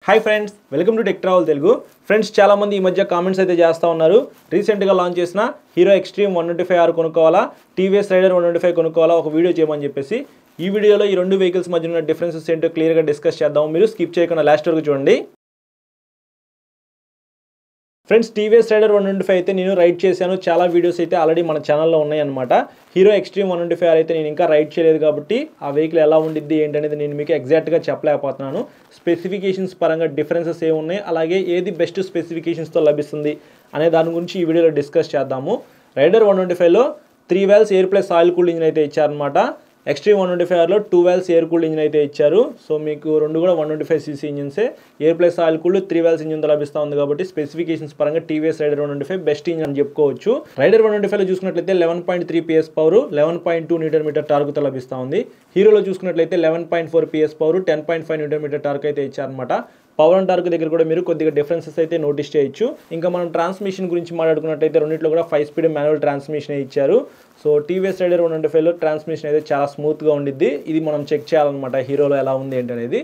Hi friends, welcome to tech travel Telugu. Friends, చాలామంది ఈ మధ్య కామెంట్స్ అయితే చేస్తూ ఉన్నారు. రీసెంట్గా లాంచ్ చేసిన హీరో ఎక్స్ట్రీమ్ 125R కొనుక్కోవాలా, టీవీఎస్ రైడర్ 125 కొనుక్కోవాలా, ఒక వీడియో చేయమని చెప్పేసి ఈ వీడియోలో ఈ రెండు వెహికల్స్ మధ్య ఉన్న డిఫరెన్సెస్ ఏంటో క్లియర్గా డిస్కస్ చేద్దాం. మీరు స్కిప్ చేయకుండా లాస్ట్ వరకు చూడండి. ఫ్రెండ్స్, టీవీఎస్ రైడర్ 125 అయితే నేను రైడ్ చేశాను. చాలా వీడియోస్ అయితే ఆల్రెడీ మన ఛానల్లో ఉన్నాయన్నమాట. హీరో ఎక్స్ట్రీమ్ 125R అయితే నేను ఇంకా రైడ్ చేయలేదు కాబట్టి ఆ వెహికల్ ఎలా ఉండిద్ది ఏంటనేది నేను మీకు ఎగ్జాక్ట్గా చెప్పలేకపోతున్నాను. స్పెసిఫికేషన్స్ పరంగా డిఫరెన్సెస్ ఏమున్నాయి, అలాగే ఏది బెస్ట్ స్పెసిఫికేషన్స్తో లభిస్తుంది అనే దాని గురించి ఈ వీడియోలో డిస్కస్ చేద్దాము. రైడర్ 125లో 3 valves air plus oil cooled engine అయితే ఇచ్చారనమాట. ఎక్స్ట్రీమ్ 125Rలో 2 వాల్వ్స్ ఎయిర్ కూల్డ్ ఇంజిన్ అయితే ఇచ్చారు. సో మీకు రెండు కూడా 125cc ఇంజిన్సే. Air plus oil cooled 3 valves ఇంజిన్తో లభిస్తూ ఉంది కాబట్టి స్పెసిఫికేషన్స్ పరంగా టీవీఎస్ రైడర్ 125 బెస్ట్ ఇంజిన్ అని చెప్పుకోవచ్చు. రైడర్ 125లో చూసుకున్నట్లయితే 11.3 PS పవర్, 11.2 Nm టార్క్తో లభిస్తూ ఉంది. హీరోలో చూసుకున్నట్లయితే 11.4 PS పవర్, 10.5 Nm టార్క్ అయితే ఇచ్చారనమాట. పవర్ అండ్ టార్క్ దగ్గర కూడా మీరు కొద్దిగా డిఫరెన్సెస్ అయితే నోటీస్ చేయొచ్చు. ఇంకా మనం ట్రాన్స్మిషన్ గురించి మాట్లాడుకున్నట్లయితే రెండింటిలో కూడా 5 స్పీడ్ మాన్యువల్ ట్రాన్స్మిషన్ ఇచ్చారు. సో టీవీఎస్ రైడర్ 125లో ట్రాన్స్మిషన్ అయితే చాలా స్మూత్గా ఉండిద్ది. ఇది మనం చెక్ చేయాలన్నమాట హీరోలో ఎలా ఉంది ఏంటనేది.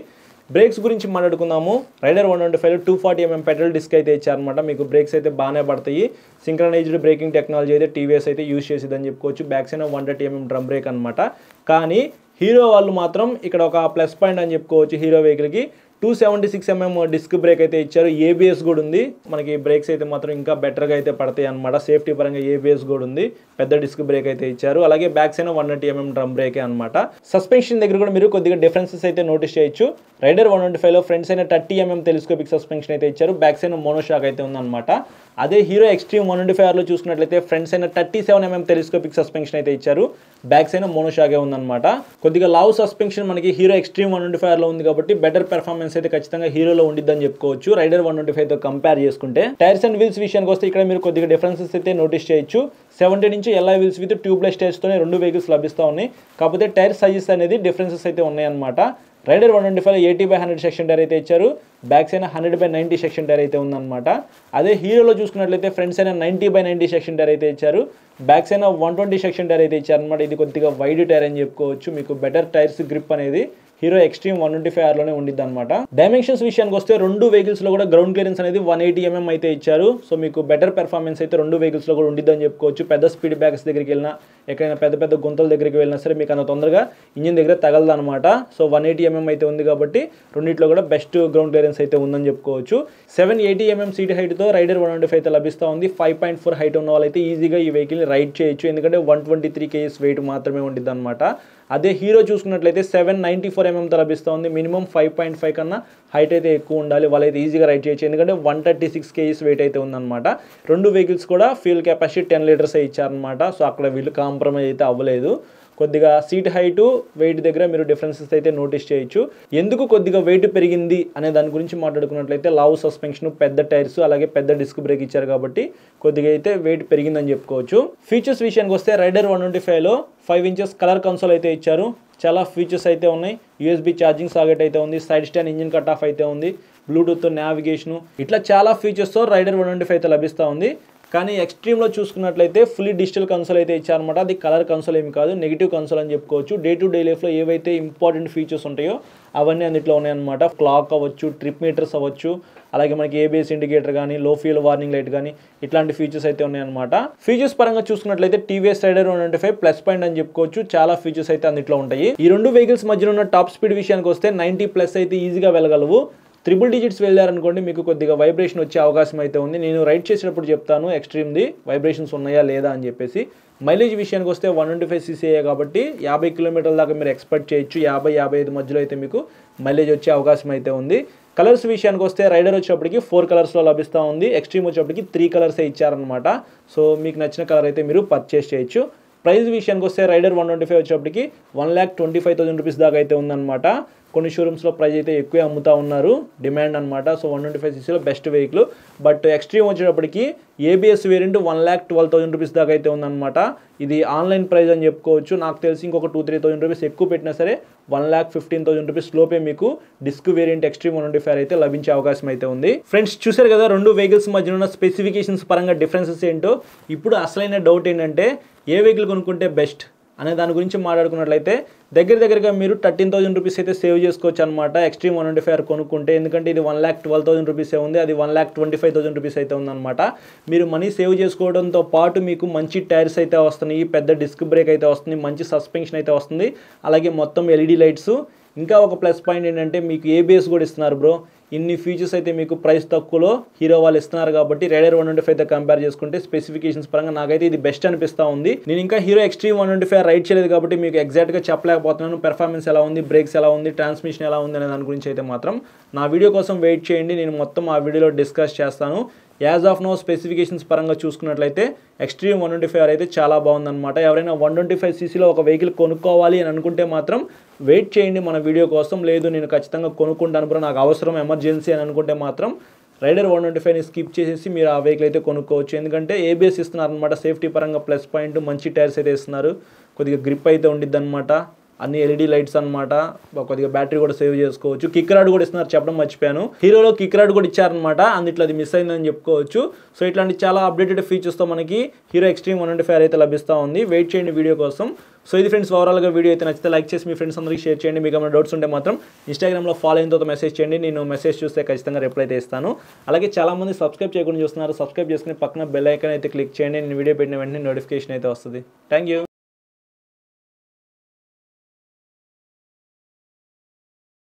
బ్రేక్స్ గురించి మాట్లాడుకుందాము. రైడర్ 125లో 240mm పెట్రోల్ డిస్క్ అయితే ఇచ్చారనమాట. మీకు బ్రేక్స్ అయితే బాగానే పడతాయి. సింక్రనైజ్డ్ బ్రేకింగ్ టెక్నాలజీ అయితే టీవీఎస్ అయితే యూజ్ చేసేదని చెప్పుకోవచ్చు. Back side 130mm drum break అనమాట. కానీ హీరో వాళ్ళు మాత్రం ఇక్కడ ఒక ప్లస్ పాయింట్ అని చెప్పుకోవచ్చు. హీరో వెహికల్కి 276mm డిస్క్ బ్రేక్ అయితే ఇచ్చారు. ఏబిఎస్ కూడా ఉంది. మనకి బ్రేక్స్ అయితే మాత్రం ఇంకా బెటర్గా అయితే పడతాయి అనమాట. సేఫ్టీ పరంగా ఏబిఎస్ కూడా ఉంది. పెద్ద డిస్క్ బ్రేక్ అయితే ఇచ్చారు. అలాగే బ్యాక్ సైడ్ 130mm డ్రమ్ బ్రేకే అనమాట. సస్పెన్షన్ దగ్గర కూడా మీరు కొద్దిగా డిఫరెన్సెస్ అయితే నోటీస్ చేయొచ్చు. రైడర్ 125లో front side 30mm telescopic suspension అయితే ఇచ్చారు. బ్యాక్ సైడ్ మోనోషాక్ అయితే ఉందన్నమాట. అదే హీరో ఎక్స్ట్రీమ్ 125Rలో చూసుకున్నట్లయితే front side 37mm telescopic suspension అయితే ఇచ్చారు. బ్యాక్ సైడ్ మోనోషాకే ఉందన్నమాట. కొద్దిగా లావ్ సస్పెన్షన్ మనకి హీరో ఎక్స్ట్రీమ్ 125Rలో ఉంది కాబట్టి బెటర్ పెర్ఫార్మెన్స్ అయితే ఖచ్చితంగా హీరోలో ఉండిద్దని చెప్పుకోవచ్చు రైడర్ 125తో కంపేర్ చేసుకుంటే. టైర్స్ అండ్ వీల్స్ విషయానికి వస్తే ఇక్కడ మీరు కొద్దిగా డిఫరెన్సెస్ అయితే నోటీస్ చేయొచ్చు. 70 inch alloy wheels with tubeless టైర్స్తోనే రెండు వెహికల్స్ లభిస్తూ ఉన్నాయి. కాకపోతే టైర్ సైజెస్ అనేది డిఫరెన్సెస్ అయితే ఉన్నాయన్నమాట. రైడర్ 125లో 80/100 సెక్షన్ టైర్ అయితే ఇచ్చారు. బ్యాక్ సైడ్ 100/90 సెక్షన్ టైర్ అయితే ఉందన్నమాట. అదే హీరోలో చూసుకున్నట్లయితే ఫ్రంట్ సైడ్ 90/90 సెక్షన్ టైర్ అయితే ఇచ్చారు. బ్యాక్ సైడ్ 120 సెక్షన్ టైర్ అయితే ఇచ్చారనమాట. ఇది కొద్దిగా వైడ్ టైర్ అని చెప్పుకోవచ్చు. మీకు బెటర్ టైర్స్ గ్రిప్ అనేది హీరో ఎక్స్ట్రీమ్ 125Rలోనే ఉండిద్ది అనమాట. డైమెన్షన్స్ విషయానికి వస్తే రెండు వెహికల్స్లో కూడా గ్రౌండ్ క్లియరెన్స్ అనేది 180mm అయితే ఇచ్చారు. సో మీకు బెటర్ పెర్ఫార్మెన్స్ అయితే రెండు వెహికల్స్లో కూడా ఉండిద్దని చెప్పుకోవచ్చు. పెద్ద స్పీడ్ బ్యాక్స్ దగ్గరికి వెళ్ళినా, ఎక్కడైనా పెద్ద పెద్ద గుంతల దగ్గరికి వెళ్ళినా సరే మీకు అంత తొందరగా ఇంజిన్ దగ్గర తగలదు అనమాట. సో 180mm అయితే ఉంది కాబట్టి రెండింటిలో కూడా బెస్ట్ గ్రౌండ్ క్లియరెన్స్ అయితే ఉందని చెప్పుకోవచ్చు. 780mm సీట్ హైట్తో రైడర్ 125 అయితే లభిస్తూ ఉంది. 5.4 హైట్ ఉన్న వాళ్ళైతే ఈజీగా ఈ వెహికల్ని రైడ్ చేయొచ్చు. ఎందుకంటే 123 kg వెయిట్ మాత్రమే ఉండిద్ది అనమాట. అదే హీరో చూసుకున్నట్లయితే 794mmతో లభిస్తూ ఉంది. మినిమం 5.5 కన్నా హైట్ అయితే ఎక్కువ ఉండాలి. వాళ్ళైతే ఈజీగా రైడ్ చేయొచ్చు. ఎందుకంటే 136 kg వెయిట్ అయితే ఉందన్నమాట. రెండు వెహికల్స్ కూడా ఫ్యూల్ కెపాసిటీ 10 లీటర్స్ ఇచ్చారనమాట. సో అక్కడ వీళ్ళు కాంప్రమైజ్ అయితే అవ్వలేదు. కొద్దిగా సీట్ హైటు, వెయిట్ దగ్గర మీరు డిఫరెన్సెస్ అయితే నోటీస్ చేయొచ్చు. ఎందుకు కొద్దిగా వెయిట్ పెరిగింది అనే దాని గురించి మాట్లాడుకున్నట్లయితే లావ్ సస్పెన్షన్, పెద్ద టైర్స్, అలాగే పెద్ద డిస్క్ బ్రేక్ ఇచ్చారు కాబట్టి కొద్దిగా అయితే వెయిట్ పెరిగిందని చెప్పుకోవచ్చు. ఫీచర్స్ విషయానికి వస్తే రైడర్ 125లో 5 ఇంచెస్ కలర్ కన్సోల్ అయితే ఇచ్చారు. చాలా ఫీచర్స్ అయితే ఉన్నాయి. USB ఛార్జింగ్ సాకెట్ అయితే ఉంది. Side stand engine cut off అయితే ఉంది. బ్లూటూత్, నావిగేషన్, ఇట్లా చాలా ఫీచర్స్తో రైడర్ 125 అయితే లభిస్తూ ఉంది. కానీ ఎక్స్ట్రీమ్లో చూసుకున్నట్లయితే ఫుల్లీ డిజిటల్ కన్సోల్ అయితే ఇచ్చారనమాట. అది కలర్ కన్సోల్ ఏమి కాదు, నెగిటివ్ కన్సోల్ అని చెప్పుకోవచ్చు. డే టు డే లైఫ్లో ఏవైతే ఇంపార్టెంట్ ఫీచర్స్ ఉంటాయో అవన్నీ అందులో ఉన్నాయన్నమాట. క్లాక్ అవ్వచ్చు, ట్రిప్ మీటర్స్ అవ్వచ్చు, అలాగే మనకి ఏబిఎస్ ఇండికేటర్ కానీ, లో ఫ్యూల్ వార్నింగ్ లైట్ కానీ ఇట్లాంటి ఫీచర్స్ అయితే ఉన్నాయన్నమాట. ఫీచర్స్ పరంగా చూసుకున్నట్లయితే టీవీఎస్ రైడర్ 125 ప్లస్ పాయింట్ అని చెప్పుకోవచ్చు. చాలా ఫీచర్స్ అయితే అందులో ఉంటాయి. ఈ రెండు వెహికల్స్ మధ్యన ఉన్న టాప్ స్పీడ్ విషయానికి వస్తే 90+ అయితే ఈజీగా వెళ్ళగలవు. 3 digits వెళ్ళారనుకోండి మీకు కొద్దిగా వైబ్రేషన్ వచ్చే అవకాశం అయితే ఉంది. నేను రైడ్ చేసేటప్పుడు చెప్తాను ఎక్స్ట్రీమ్ది వైబ్రేషన్స్ ఉన్నాయా లేదా అని చెప్పేసి. మైలేజ్ విషయానికి వస్తే 125cc కాబట్టి 50 కిలోమీటర్ల దాకా మీరు ఎక్స్పెక్ట్ చేయొచ్చు. 50-55 మధ్యలో అయితే మీకు మైలేజ్ వచ్చే అవకాశం అయితే ఉంది. కలర్స్ విషయానికి వస్తే రైడర్ వచ్చేప్పటికి 4 కలర్స్లో లభిస్తూ ఉంది. ఎక్స్ట్రీమ్ వచ్చేప్పటికి 3 కలర్సే ఇచ్చారనమాట. సో మీకు నచ్చిన కలర్ అయితే మీరు పర్చేస్ చేయొచ్చు. ప్రైస్ విషయానికి వస్తే రైడర్ 125 వచ్చేప్పటికి 1,25,000 రూపీస్ దాకా అయితే ఉందన్నమాట. కొన్ని షోరూమ్స్లో ప్రైస్ అయితే ఎక్కువే అమ్ముతూ ఉన్నారు, డిమాండ్ అనమాట. So 125cc best vehicle. But extreme వచ్చేటప్పటికి ఏబిఎస్ వేరియంట్ 1,12,000 రూపీస్ దాకా అయితే ఉందన్నమాట. ఇది ఆన్లైన్ ప్రైస్ అని చెప్పుకోవచ్చు. నాకు తెలిసి ఇంకొక 2-3,000 రూపీస్ ఎక్కువ పెట్టినా సరే 1,15,000 రూపీస్ లోపే మీకు డిస్క్ వేరియంట్ ఎక్స్ట్రీమ్ 125 అయితే లభించే అవకాశం అయితే ఉంది. ఫ్రెండ్స్, చూసారు కదా రెండు వెహికల్స్ మధ్య ఉన్న స్పెసిఫికేషన్స్ పరంగా డిఫరెన్సెస్ ఏంటో. ఇప్పుడు అసలైన డౌట్ ఏంటంటే ఏ వెహికల్ కొనుక్కుంటే బెస్ట్ అనే దాని గురించి మాట్లాడుకున్నట్లయితే దగ్గరగా మీరు 13,000 రూపీస్ అయితే సేవ్ చేసుకోవచ్చు అనమాట ఎక్స్ట్రీమ్ 125R కొనుక్కుంటే. ఎందుకంటే ఇది 1,12,000 రూపీసే ఉంది, అది 1,25,000 రూపీస్ అయితే ఉందన్నమాట. మీరు మనీ సేవ్ చేసుకోవడంతో పాటు మీకు మంచి టైర్స్ అయితే వస్తున్నాయి, పెద్ద డిస్క్ బ్రేక్ అయితే వస్తుంది, మంచి సస్పెన్షన్ అయితే వస్తుంది, అలాగే మొత్తం ఎల్ఈడి లైట్స్. ఇంకా ఒక ప్లస్ పాయింట్ ఏంటంటే మీకు ఏబిఎస్ కూడా ఇస్తున్నారు బ్రో. ఇన్ని ఫీచర్స్ అయితే మీకు ప్రైస్ తక్కువలో హీరో వాళ్ళు ఇస్తున్నారు కాబట్టి రైడర్ 125తో కంపేర్ చేసుకుంటే స్పెసిఫికేషన్స్ పరంగా నాకైతే ఇది బెస్ట్ అనిపిస్తూ ఉంది. నేను ఇంకా హీరో ఎక్స్ట్రీమ్ 125 రైడ్ చేయలేదు కాబట్టి మీకు ఎగ్జాక్ట్గా చెప్పలేకపోతున్నాను. పెర్ఫార్మెన్స్ ఎలా ఉంది, బ్రేక్స్ ఎలా ఉంది, ట్రాన్స్మిషన్ ఎలా ఉంది అనే దాని గురించి అయితే మాత్రం నా వీడియో కోసం వెయిట్ చేయండి, నేను మొత్తం ఆ వీడియోలో డిస్కస్ చేస్తాను. యాజ్ ఆఫ్ నో స్పెసిఫికేషన్స్ పరంగా చూసుకున్నట్లయితే ఎక్స్ట్రీమ్ 125R అయితే చాలా బాగుందన్నమాట. ఎవరైనా 125cc ఒక వెహికల్ కొనుక్కోవాలి అని అనుకుంటే మాత్రం వెయిట్ చేయండి మన వీడియో కోసం. లేదు నేను ఖచ్చితంగా కొనుక్కుంటాను బ్రో, నాకు అవసరం ఎమర్జెన్సీ అని అనుకుంటే మాత్రం రైడర్ 125ని స్కిప్ చేసేసి మీరు ఆ వెహికల్ అయితే కొనుక్కోవచ్చు. ఎందుకంటే ఏబిఎస్ ఇస్తున్నారు అనమాట, సేఫ్టీ పరంగా ప్లస్ పాయింట్, మంచి టైర్స్ అయితే ఇస్తున్నారు, కొద్దిగా గ్రిప్ అయితే ఉండిద్ది అనమాట, అన్ని ఎల్ఈడి లైట్స్ అనమాట, కొద్దిగా బ్యాటరీ కూడా సేవ్ చేసుకోవచ్చు. కిక్ రాడ్ కూడా ఇస్తున్నారు, చెప్పడం మర్చిపోయాను. హీరోలో కిక్ రాడ్ కూడా ఇచ్చారనమాట, అందుట్లో అది మిస్ అయిందని చెప్పుకోవచ్చు. సో ఇట్లాంటి చాలా అప్డేటెడ్ ఫీచర్స్తో మనకి హీరో ఎక్స్ట్రీమ్ 125R అయితే లభిస్తూ ఉంది. వెయిట్ చేయండి వీడియో కోసం. సో ఇది ఫ్రెండ్స్, ఓవరాల్గా వీడియో అయితే నచ్చితే లైక్ చేసి మీ ఫ్రెండ్స్ అందరికీ షేర్ చేయండి. మీకు ఏమైనా డౌట్స్ ఉంటే మాత్రం ఇన్స్టాగ్రామ్లో ఫాలో అయిన తర్వాత మెసేజ్ చేయండి, నేను మెసేజ్ చూస్తే ఖచ్చితంగా రిప్లై అయితే ఇస్తాను. అలాగే చాలామంది సబ్స్క్రైబ్ చేయకుండా చూస్తున్నారు, సబ్స్క్రైబ్ చేసుకుని పక్కన బెల్ ఐకాన్ అయితే క్లిక్ చేయండి, నేను వీడియో పెట్టిన వెంటనే నోటిఫికేషన్ అయితే వస్తుంది. Thank you.